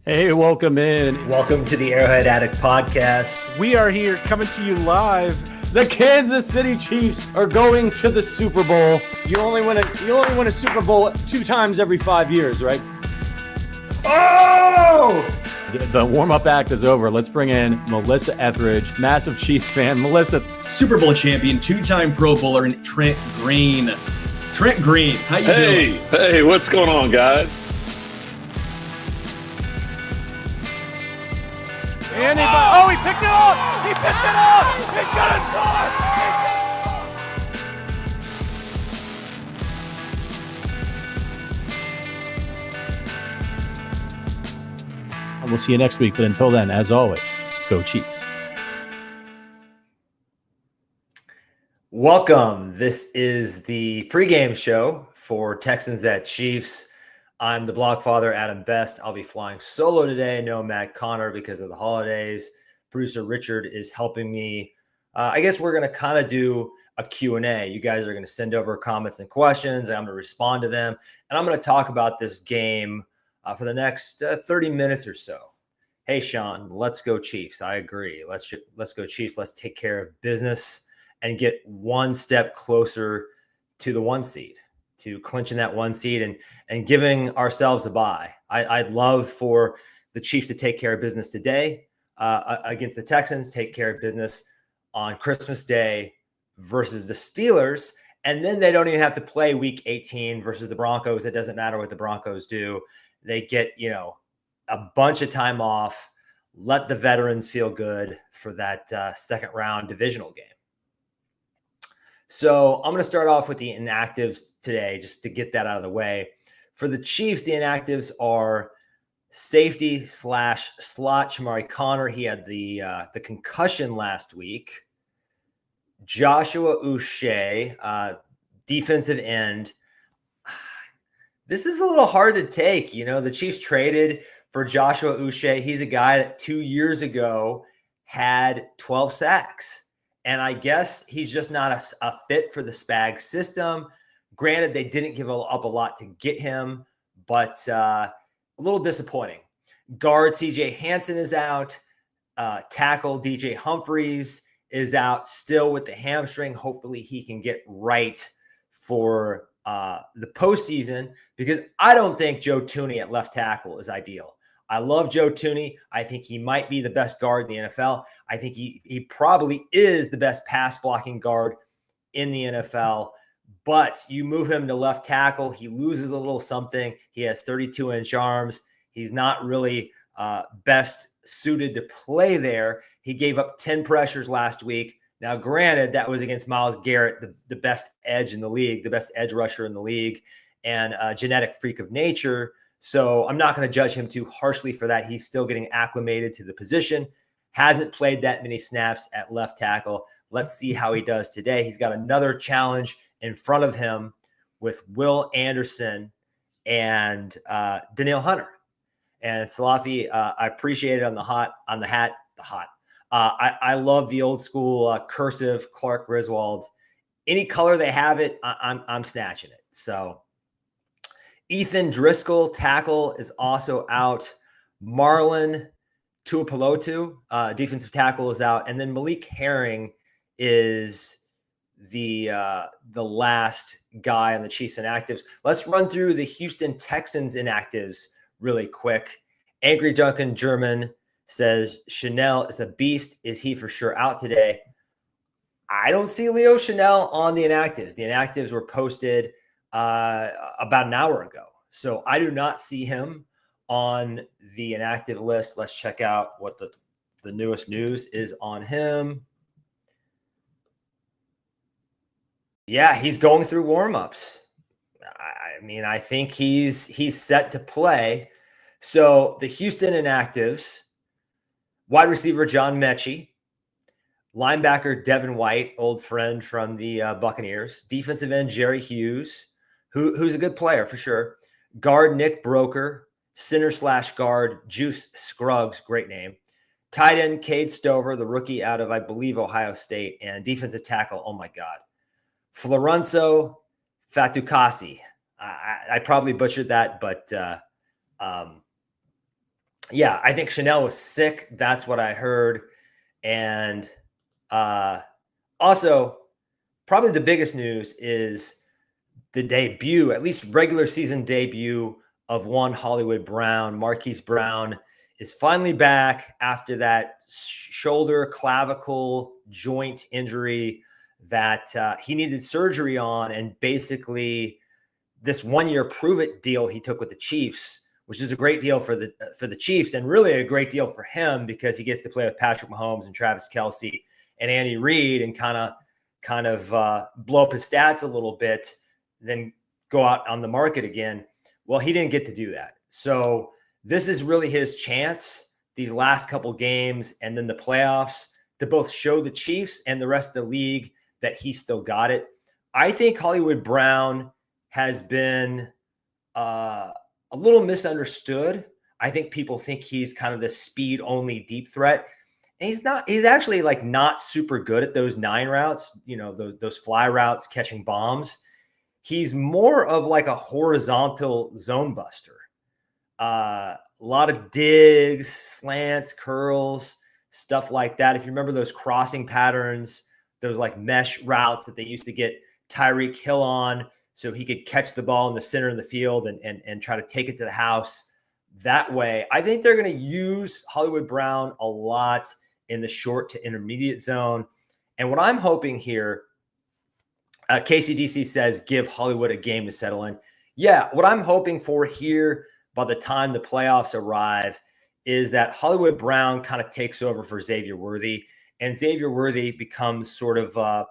Hey, welcome in. Welcome to the Arrowhead Addict podcast. We are here coming to you live. The Kansas City Chiefs are going to the Super Bowl. You only win a Super Bowl 2 times every 5 years, right? Oh! The warm-up act is over. Let's bring in Melissa Etheridge, massive Chiefs fan. Melissa, Super Bowl champion, 2-time Pro Bowler, and Trent Green. Trent Green, how you doing? Hey, what's going on, guys? And he picked it up! He picked it up! He's gonna score! and we'll see you next week. But until then, as always, go Chiefs. Welcome. This is the pregame show for Texans at Chiefs. I'm the blog father, Adam Best. I'll be flying solo today. No Matt Connor because of the holidays. Producer Richard is helping me. I guess we're going to kind of do a Q&A. You guys are going to send over comments and questions, and I'm going to respond to them. And I'm going to talk about this game for the next 30 minutes or so. Hey, Sean, let's go Chiefs. I agree. Let's go Chiefs. Let's take care of business and get one step closer to the 1 seed, to clinching that 1 seed and giving ourselves a bye. I'd love for the Chiefs to take care of business today against the Texans, take care of business on Christmas Day versus the Steelers, and then they don't even have to play Week 18 versus the Broncos. It doesn't matter what the Broncos do. They get, a bunch of time off, let the veterans feel good for that second round divisional game. So I'm going to start off with the inactives today, just to get that out of the way. For the Chiefs, the inactives are safety / slot Shamari Connor. He had the concussion last week. Joshua Uche, defensive end. This is a little hard to take. The Chiefs traded for Joshua Uche. He's a guy that 2 years ago had 12 sacks. And I guess he's just not a fit for the Spag system. Granted, they didn't give up a lot to get him, but a little disappointing. Guard CJ Hansen is out. Tackle DJ Humphreys is out still with the hamstring. Hopefully he can get right for the postseason, because I don't think Joe Thuney at left tackle is ideal. I love Joe Thuney. I think he might be the best guard in the NFL. I think he probably is the best pass blocking guard in the NFL. But you move him to left tackle, he loses a little something. He has 32-inch arms. He's not really best suited to play there. He gave up 10 pressures last week. Now, granted, that was against Myles Garrett, the best edge in the league, the best edge rusher in the league, and a genetic freak of nature. So I'm not going to judge him too harshly for that. He's still getting acclimated to the position. Hasn't played that many snaps at left tackle. Let's see how he does today. He's got another challenge in front of him with Will Anderson and Danielle Hunter. And Salafi, I appreciate it on the hat. I love the old school cursive Clark Griswold. Any color they have it, I'm snatching it. So Ethan Driscoll, tackle, is also out. Marlon Tuipulotu, defensive tackle, is out. And then Malik Herring is the last guy on the Chiefs inactives. Let's run through the Houston Texans inactives really quick. Angry Duncan German says Chanel is a beast. Is he for sure out today? I don't see Leo Chanel on the inactives. The inactives were posted about an hour ago. So I do not see him on the inactive list. Let's check out what the newest news is on him. Yeah, he's going through warmups. I think he's set to play. So the Houston inactives: wide receiver John Mechie, linebacker Devin White, old friend from the Buccaneers, defensive end Jerry Hughes, who's a good player for sure, guard Nick Broker, center/guard Juice Scruggs, great name, tight end Cade Stover, the rookie out of, I believe, Ohio State, and defensive tackle, oh my God, Florenzo Fatukasi. I probably butchered that, but yeah, I think Chanel was sick. That's what I heard. And also, probably the biggest news is the debut, at least regular season debut of one Hollywood Brown. Marquise Brown is finally back after that shoulder clavicle joint injury that he needed surgery on. And basically this 1 year prove it deal he took with the Chiefs, which is a great deal for the Chiefs and really a great deal for him because he gets to play with Patrick Mahomes and Travis Kelce and Andy Reid and kind of blow up his stats a little bit, then go out on the market again. Well, he didn't get to do that. So this is really his chance, these last couple games and then the playoffs, to both show the Chiefs and the rest of the league that he still got it. I think Hollywood Brown has been a little misunderstood. I think people think he's kind of the speed only deep threat. And he's not. He's actually like not super good at those 9 routes, those fly routes, catching bombs. He's more of like a horizontal zone buster. A lot of digs, slants, curls, stuff like that. If you remember those crossing patterns, those like mesh routes that they used to get Tyreek Hill on so he could catch the ball in the center of the field and try to take it to the house that way. I think they're going to use Hollywood Brown a lot in the short to intermediate zone. And what I'm hoping here, KCDC says, give Hollywood a game to settle in. Yeah, what I'm hoping for here by the time the playoffs arrive is that Hollywood Brown kind of takes over for Xavier Worthy, and Xavier Worthy becomes sort of a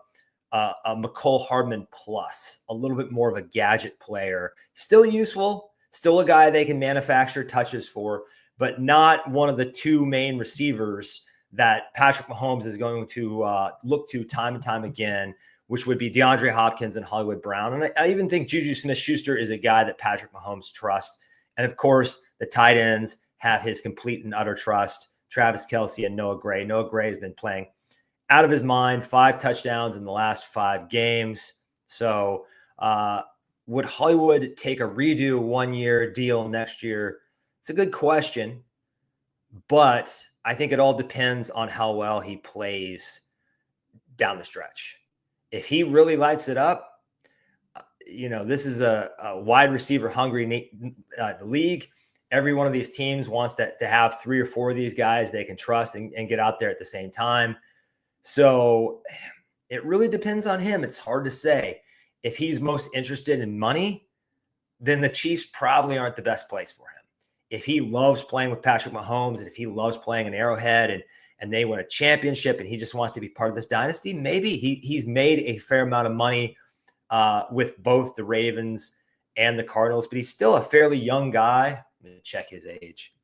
McCole Hardman plus, a little bit more of a gadget player. Still useful, still a guy they can manufacture touches for, but not one of the 2 main receivers that Patrick Mahomes is going to look to time and time again, which would be DeAndre Hopkins and Hollywood Brown. And I even think Juju Smith-Schuster is a guy that Patrick Mahomes trusts. And of course, the tight ends have his complete and utter trust, Travis Kelce and Noah Gray. Noah Gray has been playing out of his mind, 5 touchdowns in the last 5 games. So would Hollywood take a redo 1-year deal next year? It's a good question, but I think it all depends on how well he plays down the stretch. If he really lights it up, this is a wide receiver hungry league. Every one of these teams wants to have 3 or 4 of these guys they can trust and get out there at the same time. So it really depends on him. It's hard to say. If he's most interested in money, then the Chiefs probably aren't the best place for him. If he loves playing with Patrick Mahomes and if he loves playing in Arrowhead and they win a championship and he just wants to be part of this dynasty, maybe he's made a fair amount of money with both the Ravens and the Cardinals, but he's still a fairly young guy. Let me check his age.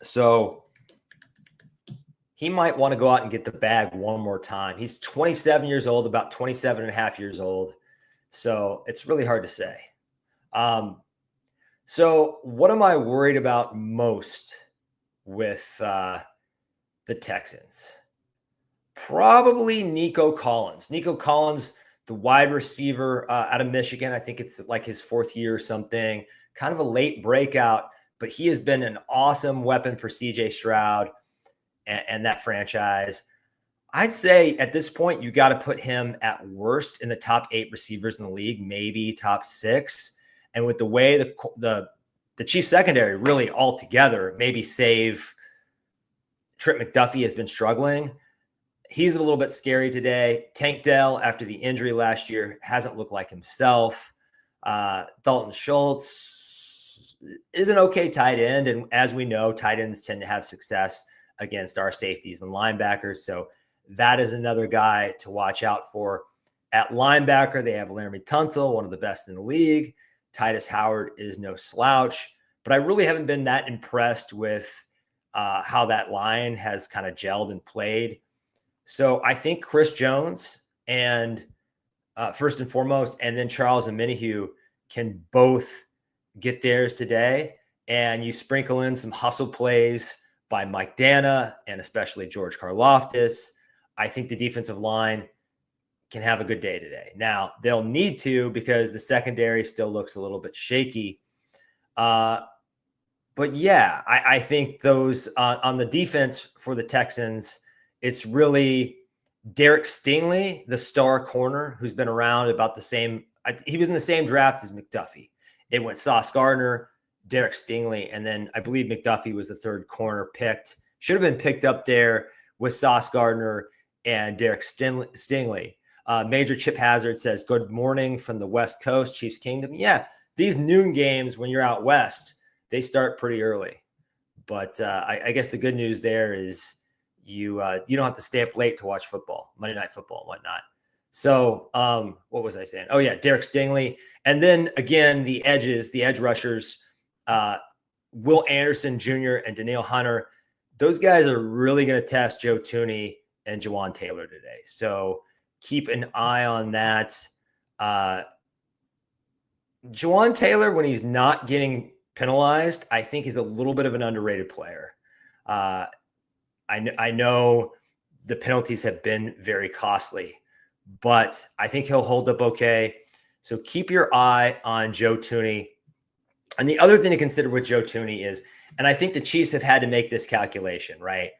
So he might want to go out and get the bag one more time. He's 27 years old, about 27 and a half years old. So it's really hard to say. So what am I worried about most with the Texans? Probably Nico Collins. Nico Collins, the wide receiver out of Michigan. I think it's like his 4th year or something. Kind of a late breakout, but he has been an awesome weapon for CJ Stroud and that franchise. I'd say at this point, you got to put him at worst in the top 8 receivers in the league, maybe top 6. And with the way the Chiefs secondary really altogether, maybe save Trent McDuffie has been struggling. He's a little bit scary today. Tank Dell, after the injury last year, hasn't looked like himself. Dalton Schultz is an okay tight end. And as we know, tight ends tend to have success against our safeties and linebackers. So that is another guy to watch out for. At linebacker, they have Laramie Tunsil, one of the best in the league. Titus Howard is no slouch. But I really haven't been that impressed with how that line has kind of gelled and played. So I think Chris Jones and first and foremost, and then Charles and Minihue can both get theirs today. And you sprinkle in some hustle plays by Mike Dana and especially George Karlaftis. I think the defensive line can have a good day today. Now, they'll need to because the secondary still looks a little bit shaky. But yeah, I think those on the defense for the Texans, it's really Derek Stingley, the star corner, who's been around about the same. He was in the same draft as McDuffie. It went Sauce Gardner, Derek Stingley, and then I believe McDuffie was the third corner picked. Should have been picked up there with Sauce Gardner and Derek Stingley. Major Chip Hazard says, good morning from the West Coast, Chiefs Kingdom. Yeah, these noon games when you're out west, they start pretty early. But I guess the good news there is you don't have to stay up late to watch football, Monday Night Football and whatnot. So what was I saying? Oh, yeah, Derek Stingley. And then, again, the edge rushers, Will Anderson Jr. and Danielle Hunter, those guys are really going to test Joe Thuney and Jawan Taylor today. So keep an eye on that. Jawan Taylor, when he's not getting penalized, I think he's a little bit of an underrated player. I know the penalties have been very costly, but I think he'll hold up okay. So keep your eye on Joe Thuney. And the other thing to consider with Joe Thuney is, and I think the Chiefs have had to make this calculation, right?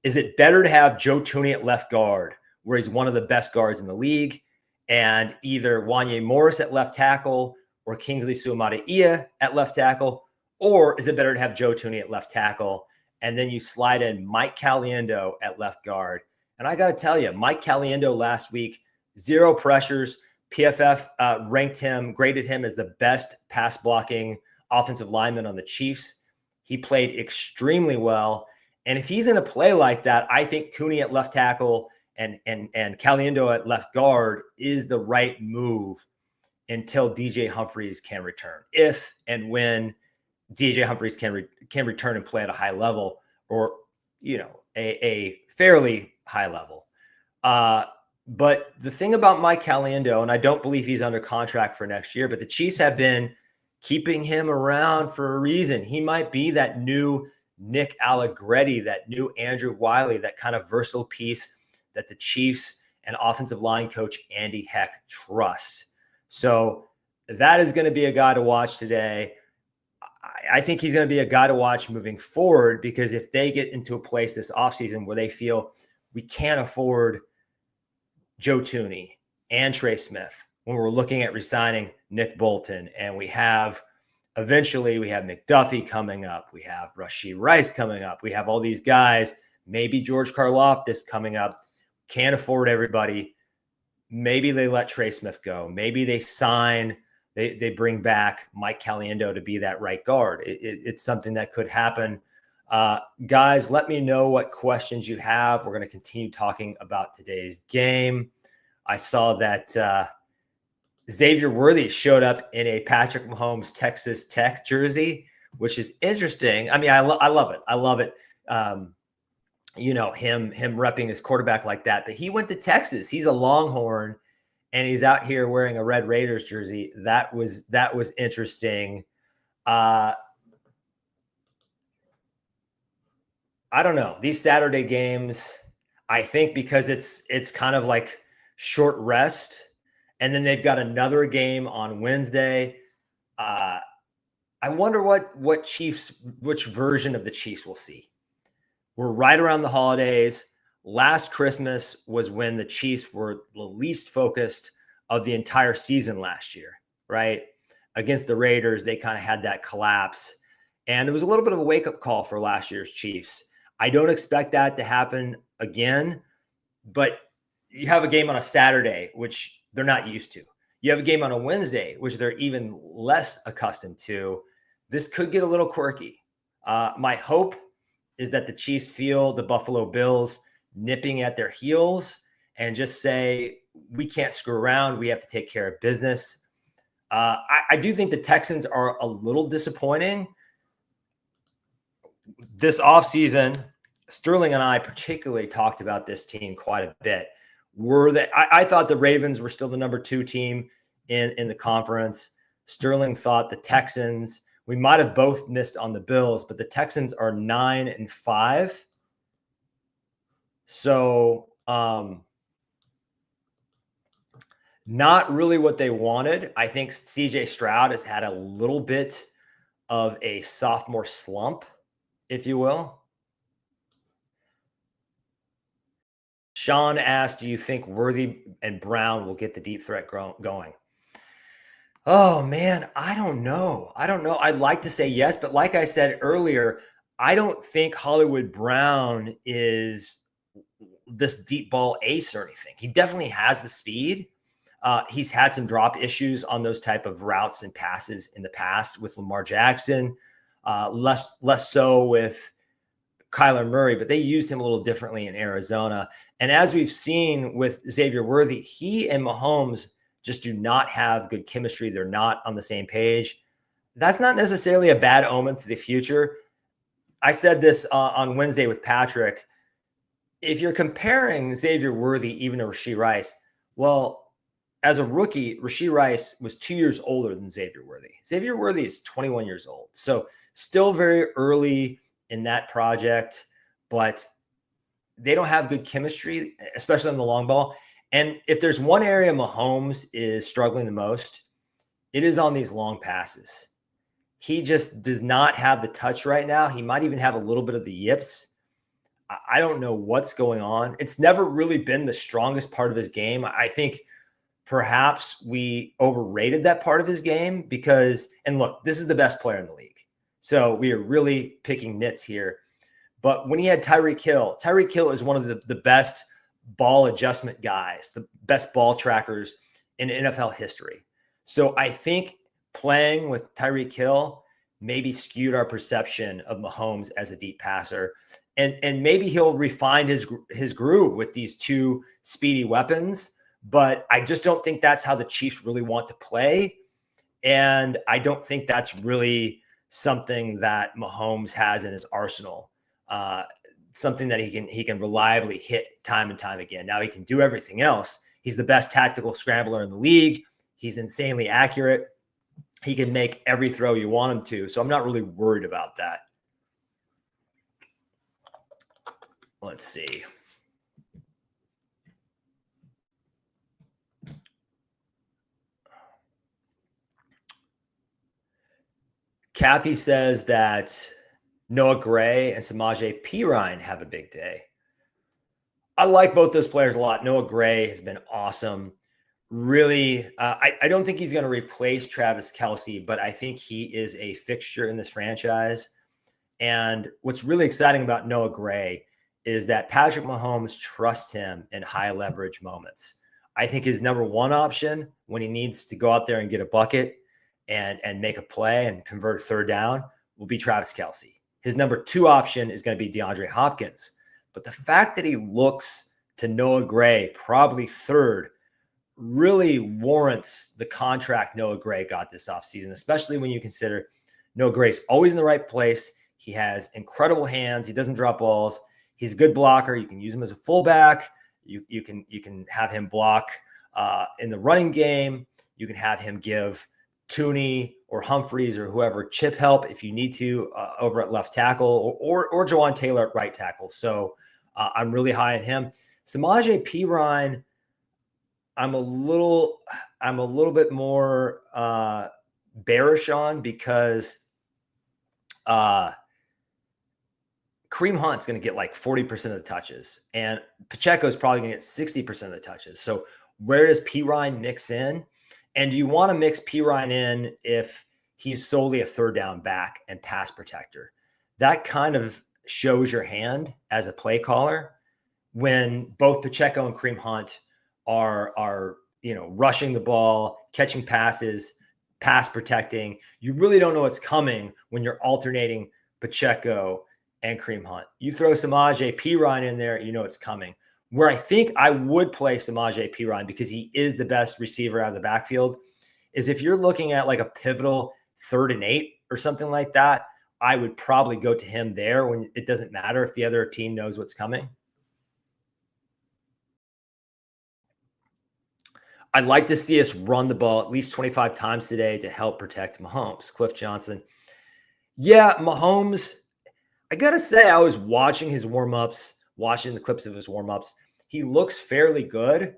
Is it better to have Joe Thuney at left guard, where he's one of the best guards in the league, and either Wanye Morris at left tackle or Kingsley Suamataia at left tackle? Or is it better to have Joe Thuney at left tackle, and then you slide in Mike Caliendo at left guard? And I got to tell you, Mike Caliendo last week, 0 pressures. PFF graded him as the best pass blocking offensive lineman on the Chiefs. He played extremely well. And if he's in a play like that, I think Thuney at left tackle and Caliendo at left guard is the right move until DJ Humphries can return. If and when DJ Humphries can return and play at a high level, or, a fairly high level. But the thing about Mike Caliendo, and I don't believe he's under contract for next year, but the Chiefs have been keeping him around for a reason. He might be that new Nick Allegretti, that new Andrew Wiley, that kind of versatile piece that the Chiefs and offensive line coach Andy Heck trusts. So that is going to be a guy to watch today. I think he's going to be a guy to watch moving forward, because if they get into a place this offseason where they feel we can't afford Joe Thuney and Trey Smith, when we're looking at resigning Nick Bolton, and eventually we have McDuffie coming up, we have Rashee Rice coming up, we have all these guys, maybe George Karlaftis coming up, can't afford everybody. Maybe they let Trey Smith go. Maybe they bring back Mike Caliendo to be that right guard. It's something that could happen. Guys, let me know what questions you have. We're going to continue talking about today's game. I saw that Xavier Worthy showed up in a Patrick Mahomes Texas Tech jersey, which is interesting. I mean, I love it. I love it. Him repping his quarterback like that. But he went to Texas. He's a Longhorn, and he's out here wearing a Red Raiders jersey. That was interesting. I don't know. These Saturday games, I think because it's kind of like short rest, and then they've got another game on Wednesday. I wonder which version of the Chiefs we'll see. We're right around the holidays. Last Christmas was when the Chiefs were the least focused of the entire season last year, right? Against the Raiders, they kind of had that collapse. And it was a little bit of a wake-up call for last year's Chiefs. I don't expect that to happen again, but you have a game on a Saturday, which they're not used to. You have a game on a Wednesday, which they're even less accustomed to. This could get a little quirky. My hope is that the Chiefs feel the Buffalo Bills nipping at their heels and just say, we can't screw around. We have to take care of business. I do think the Texans are a little disappointing. This offseason, Sterling and I particularly talked about this team quite a bit. I thought the Ravens were still the number 2 team in the conference. Sterling thought the Texans, we might have both missed on the Bills, but the Texans are 9-5. So not really what they wanted. I think CJ Stroud has had a little bit of a sophomore slump, if you will. Sean asked, do you think Worthy and Brown will get the deep threat going? Oh, man, I don't know. I'd like to say yes, but like I said earlier, I don't think Hollywood Brown is this deep ball ace or anything. He definitely has the speed. He's had some drop issues on those type of routes and passes in the past with Lamar Jackson, less so with Kyler Murray, but they used him a little differently in Arizona. And as we've seen with Xavier Worthy, he and Mahomes just do not have good chemistry. They're not on the same page. That's not necessarily a bad omen for the future. I said this on Wednesday with Patrick. If you're comparing Xavier Worthy even to Rashee Rice, well, as a rookie, Rashee Rice was 2 years older than Xavier Worthy. Xavier Worthy is 21 years old. So still very early in that project, but they don't have good chemistry, especially on the long ball. And if there's one area Mahomes is struggling the most, it is on these long passes. He just does not have the touch right now. He might even have a little bit of the yips. I don't know what's going on. It's never really been the strongest part of his game. I think perhaps we overrated that part of his game because, and look, this is the best player in the league. So we are really picking nits here. But when he had Tyreek Hill is one of the best ball adjustment guys, the best ball trackers in NFL history. So I think playing with Tyreek Hill maybe skewed our perception of Mahomes as a deep passer. And maybe he'll refine his groove with these two speedy weapons. But I just don't think that's how the Chiefs really want to play. And I don't think that's really something that Mahomes has in his arsenal. Something that he can reliably hit time and time again. Now he can do everything else. He's the best tactical scrambler in the league. He's insanely accurate. He can make every throw you want him to. So I'm not really worried about that. Let's see. Kathy says that Noah Gray and Samaje Perine have a big day. I like both those players a lot. Noah Gray has been awesome. Really, I don't think he's going to replace Travis Kelce, but I think he is a fixture in this franchise. And what's really exciting about Noah Gray is that Patrick Mahomes trusts him in high leverage moments. I think his number one option when he needs to go out there and get a bucket and make a play and convert a third down will be Travis Kelce. His number two option is going to be DeAndre Hopkins. But the fact that he looks to Noah Gray, probably third, really warrants the contract Noah Gray got this offseason, especially when you consider Noah Gray's always in the right place. He has incredible hands. He doesn't drop balls. He's a good blocker. You can use him as a fullback. You can have him block in the running game. You can have him give Tooney or Humphreys or whoever chip help if you need to over at left tackle or Jawan Taylor at right tackle. So I'm really high on him. Samaje Perine, I'm a little bit more bearish on because Kareem Hunt's going to get like 40% of the touches, and Pacheco is probably going to get 60% of the touches. So where does Perine mix in? And do you want to mix Perine in if he's solely a third down back and pass protector? That kind of shows your hand as a play caller when both Pacheco and Kareem Hunt are rushing the ball, catching passes, pass protecting. You really don't know what's coming when you're alternating Pacheco and Kareem Hunt. You throw Samaje Perine in there, you know it's coming. Where I think I would play Samaje Perine because he is the best receiver out of the backfield is if you're looking at like a pivotal 3rd and 8 or something like that, I would probably go to him there when it doesn't matter if the other team knows what's coming. I'd like to see us run the ball at least 25 times today to help protect Mahomes. Cliff Johnson. Yeah, Mahomes, I got to say, I was watching his warm-ups, watching the clips of his warm-ups. He looks fairly good.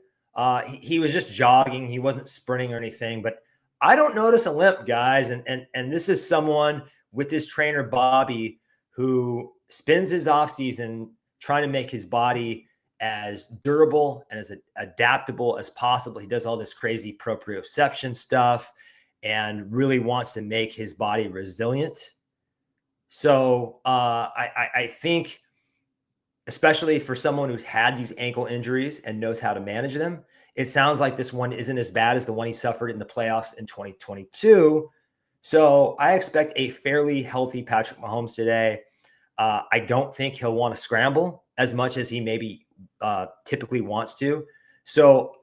He was just jogging. He wasn't sprinting or anything, but I don't notice a limp, guys. And this is someone with his trainer, Bobby, who spends his offseason trying to make his body as durable and as adaptable as possible. He does all this crazy proprioception stuff and really wants to make his body resilient. So I think, especially for someone who's had these ankle injuries and knows how to manage them, it sounds like this one isn't as bad as the one he suffered in the playoffs in 2022. So I expect a fairly healthy Patrick Mahomes today. I don't think he'll want to scramble as much as he maybe typically wants to. So,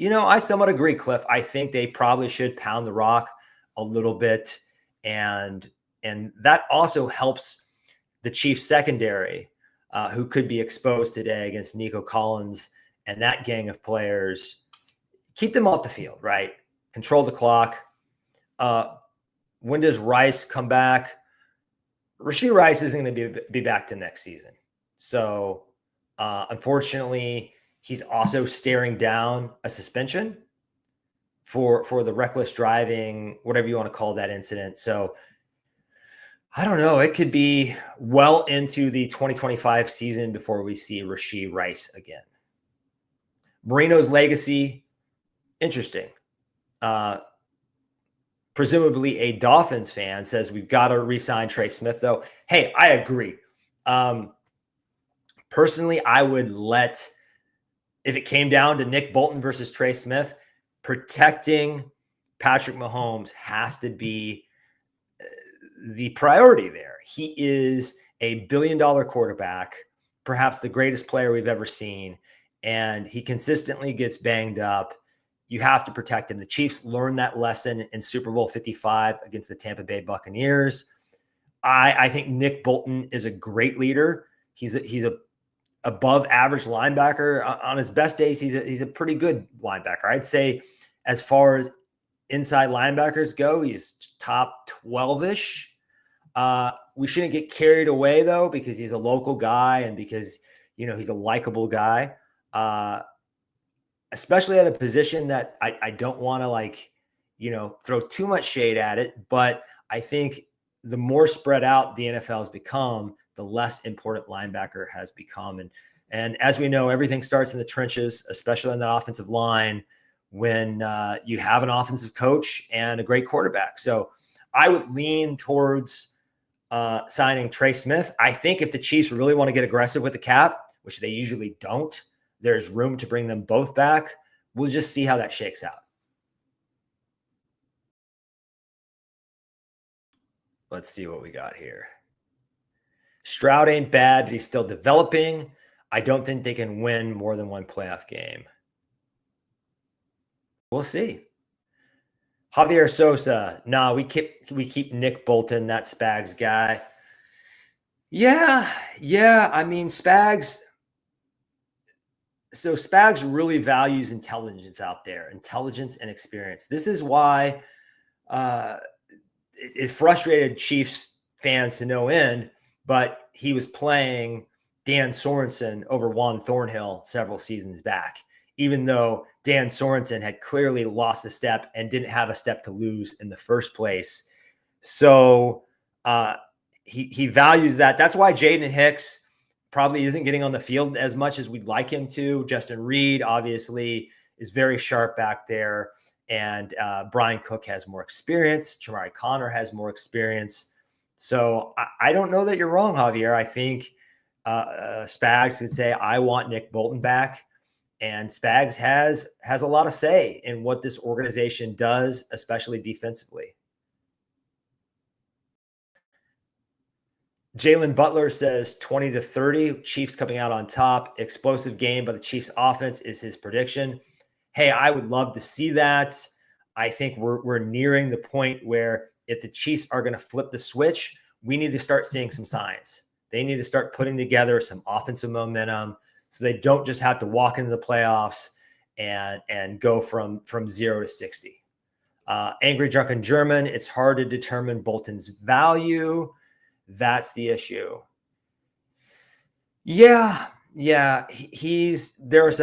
I somewhat agree, Cliff. I think they probably should pound the rock a little bit. And that also helps the Chiefs secondary, who could be exposed today against Nico Collins and that gang of players. Keep them off the field, right? Control the clock. When does Rice come back? Rashee Rice isn't going to be back to next season. So, unfortunately, he's also staring down a suspension for the reckless driving, whatever you want to call that incident. So, I don't know. It could be well into the 2025 season before we see Rashee Rice again. Marino's legacy, interesting. Presumably a Dolphins fan says we've got to re-sign Trey Smith, though. Hey, I agree. Personally, I would if it came down to Nick Bolton versus Trey Smith, protecting Patrick Mahomes has to be the priority there. He is a billion-dollar quarterback, perhaps the greatest player we've ever seen, and he consistently gets banged up. You have to protect him. The Chiefs learned that lesson in Super Bowl 55 against the Tampa Bay Buccaneers. I think Nick Bolton is a great leader. He's a above average linebacker. On his best days, he's a pretty good linebacker. I'd say as far as inside linebackers go, he's top 12-ish. We shouldn't get carried away, though, because he's a local guy and because, he's a likable guy. Especially at a position that I don't want to throw too much shade at it. But I think the more spread out the NFL has become, the less important linebacker has become. And as we know, everything starts in the trenches, especially on the offensive line, when you have an offensive coach and a great quarterback. So I would lean towards signing Trey Smith. I think if the Chiefs really want to get aggressive with the cap, which they usually don't, there's room to bring them both back. We'll just see how that shakes out. Let's see what we got here. Stroud ain't bad, but he's still developing. I don't think they can win more than one playoff game. We'll see. Javier Sosa. No, we keep Nick Bolton, that Spags guy. Yeah. I mean, Spags. So Spags really values intelligence out there, intelligence and experience. This is why it frustrated Chiefs fans to no end, but he was playing Dan Sorensen over Juan Thornhill several seasons back, even though Dan Sorensen had clearly lost a step and didn't have a step to lose in the first place. So he values that. That's why Jaden Hicks probably isn't getting on the field as much as we'd like him to. Justin Reed, obviously, is very sharp back there. And Brian Cook has more experience. Chamari Connor has more experience. So I don't know that you're wrong, Javier. I think Spags could say, I want Nick Bolton back. And Spags has a lot of say in what this organization does, especially defensively. Jalen Butler says 20-30, Chiefs coming out on top. Explosive game by the Chiefs offense is his prediction. Hey, I would love to see that. I think we're nearing the point where if the Chiefs are going to flip the switch, we need to start seeing some signs. They need to start putting together some offensive momentum so they don't just have to walk into the playoffs and go from 0 to 60. Angry Drunken German, it's hard to determine Bolton's value. That's the issue. Yeah. There are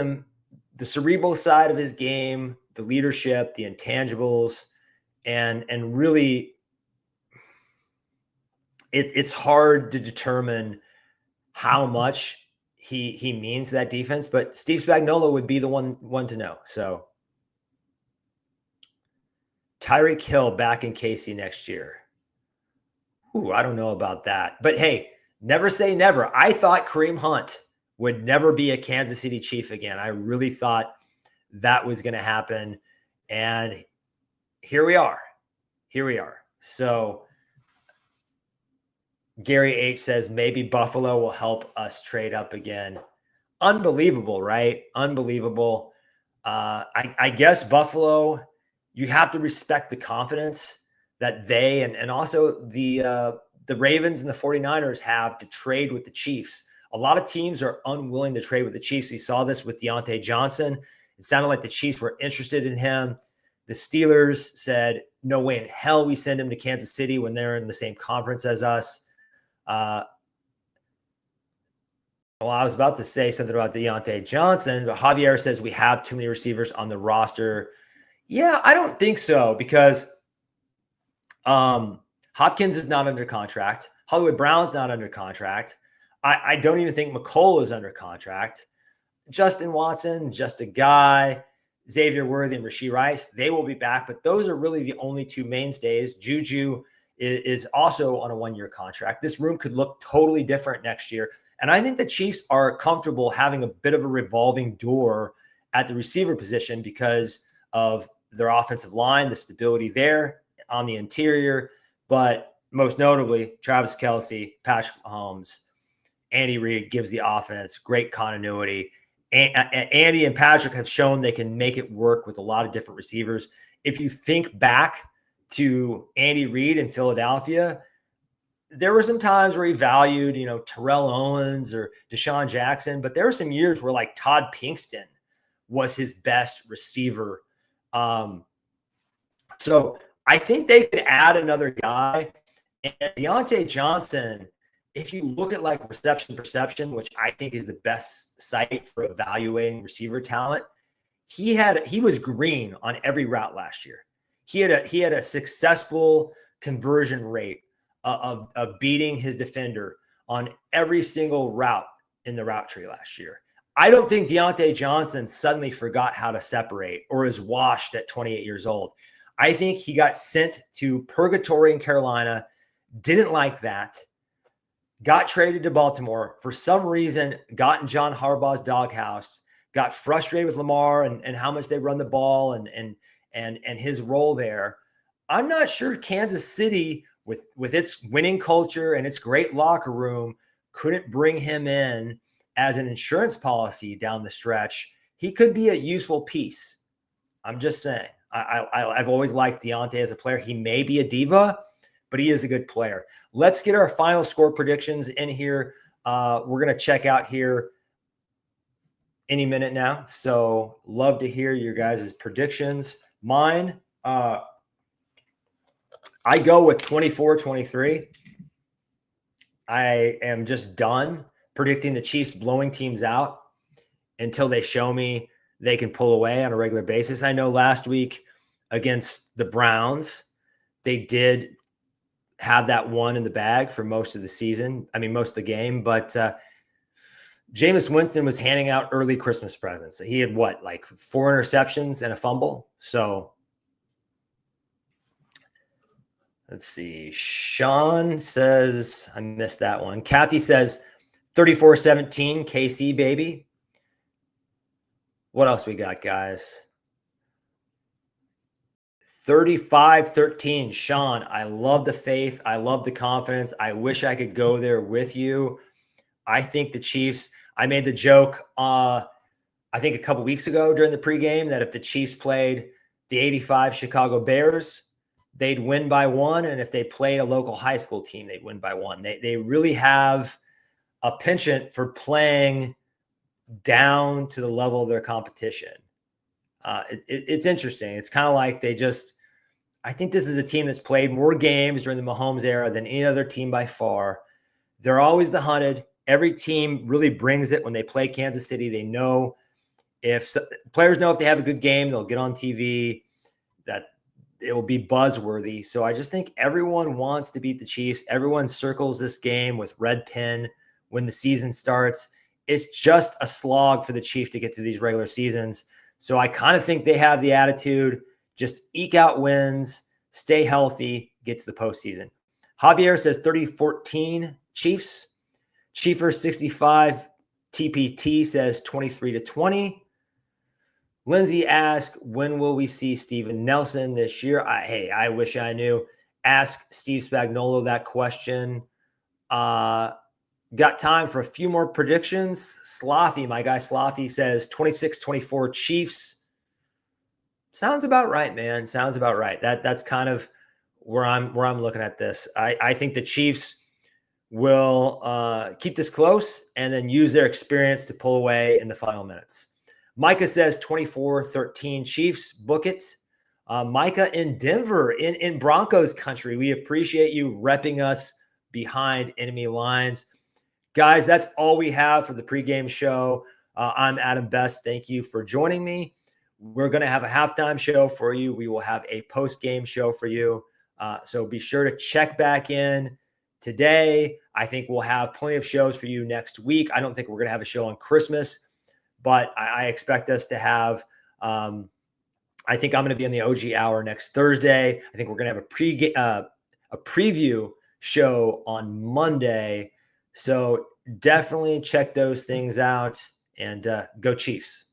the cerebral side of his game, the leadership, the intangibles, and really it's hard to determine how much he means to that defense, but Steve Spagnuolo would be the one to know. So Tyreek Hill back in KC next year. Ooh, I don't know about that. But hey, never say never. I thought Kareem Hunt would never be a Kansas City Chief again. I really thought that was going to happen. And here we are. So Gary H says maybe Buffalo will help us trade up again. Unbelievable, right? Unbelievable. I guess Buffalo, you have to respect the confidence that they and also the Ravens and the 49ers have to trade with the Chiefs. A lot of teams are unwilling to trade with the Chiefs. We saw this with Deontay Johnson. It sounded like the Chiefs were interested in him. The Steelers said, no way in hell we send him to Kansas City when they're in the same conference as us. Well, I was about to say something about Deontay Johnson, but Javier says we have too many receivers on the roster. Yeah, I don't think so because Hopkins is not under contract. Hollywood Brown's not under contract. I don't even think McColl is under contract. Justin Watson, just a guy. Xavier Worthy and Rashee Rice, they will be back, but those are really the only two mainstays. Juju is also on a one-year contract. This room could look totally different next year. And I think the Chiefs are comfortable having a bit of a revolving door at the receiver position because of their offensive line, the stability there on the interior, but most notably, Travis Kelce, Patrick Mahomes, Andy Reid gives the offense great continuity. Andy and Patrick have shown they can make it work with a lot of different receivers. If you think back to Andy Reid in Philadelphia, there were some times where he valued, Terrell Owens or Deshaun Jackson, but there were some years where like Todd Pinkston was his best receiver. So I think they could add another guy. And Deontay Johnson, if you look at like reception perception, which I think is the best site for evaluating receiver talent, he was green on every route last year. He had a successful conversion rate of beating his defender on every single route in the route tree last year. I don't think Deontay Johnson suddenly forgot how to separate or is washed at 28 years old. I think he got sent to purgatory in Carolina, didn't like that, got traded to Baltimore, for some reason got in John Harbaugh's doghouse, got frustrated with Lamar and how much they run the ball and his role there. I'm not sure Kansas City, with its winning culture and its great locker room, couldn't bring him in as an insurance policy down the stretch. He could be a useful piece. I'm just saying. I've always liked Deontay as a player. He may be a diva, but he is a good player. Let's get our final score predictions in here. We're going to check out here any minute now. So love to hear your guys' predictions. Mine, I go with 24-23. I am just done predicting the Chiefs blowing teams out until they show me they can pull away on a regular basis. I know last week against the Browns, they did have that one in the bag for most of the season. I mean, most of the game, but Jameis Winston was handing out early Christmas presents. He had 4 interceptions and a fumble. So let's see. Sean says, I missed that one. Kathy says 34-17 KC, baby. What else we got, guys? 35-13. Sean, I love the faith. I love the confidence. I wish I could go there with you. I think the Chiefs, I made the joke, I think a couple weeks ago during the pregame, that if the Chiefs played the 85 Chicago Bears, they'd win by 1. And if they played a local high school team, they'd win by 1. They really have a penchant for playing down to the level of their competition. It's interesting. It's kind of like I think this is a team that's played more games during the Mahomes era than any other team by far. They're always the hunted. Every team really brings it when they play Kansas City. They know players know if they have a good game, they'll get on TV. That it will be buzzworthy. So I just think everyone wants to beat the Chiefs. Everyone circles this game with red pen when the season starts. It's just a slog for the Chiefs to get through these regular seasons. So I kind of think they have the attitude, just eke out wins, stay healthy, get to the postseason. Javier says 30-14 Chiefs. Chiefers 65. TPT says 23-20. Lindsay asked, when will we see Steven Nelson this year? I wish I knew. Ask Steve Spagnuolo that question. Got time for a few more predictions. Slothy, my guy Slothy says 26-24 Chiefs. Sounds about right, man. Sounds about right. That's kind of where I'm looking at this. I think the Chiefs will keep this close and then use their experience to pull away in the final minutes. Micah says 24-13 Chiefs. Book it. Micah in Denver, in Broncos country. We appreciate you repping us behind enemy lines. Guys, that's all we have for the pregame show. I'm Adam Best. Thank you for joining me. We're going to have a halftime show for you. We will have a post-game show for you. So be sure to check back in today. I think we'll have plenty of shows for you next week. I don't think we're going to have a show on Christmas, but I expect us to have, I think I'm going to be in the OG hour next Thursday. I think we're going to have a preview show on Monday. So definitely check those things out and go Chiefs.